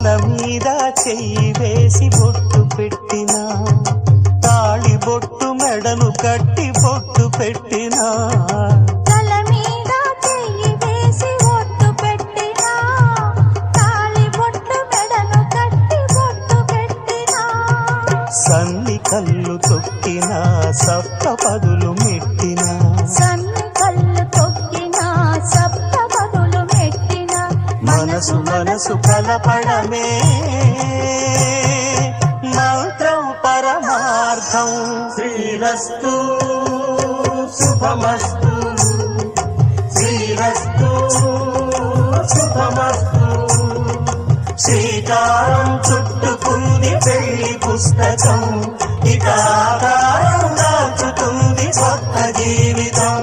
మీద చెయ్యి వేసి బొట్టు పెట్టినా, తాళి బొట్టు మెడను కట్టి బొట్టు పెట్టినా, తల మీద చెయ్యి వేసి బొట్టు పెట్టినా, తాళి బొట్టు మెడను కట్టి బొట్టు పెట్టినా, సన్ని కళ్ళు తొక్కినా సప్త పదులు మెట్టినా, సన్ని కళ్ళు తొక్కినా సప్త పదులు మెట్టినా, మనసు మనసు కలపడమే మంత్రం పరమార్థం. శ్రీరస్తు శుభమస్తు, శ్రీరస్తు శుభమస్తు. శ్రీకారం చుట్టుకుంది పెళ్లి పుస్తకం, ఇక ఆకారం దాచుతుంది కొత్త జీవితం.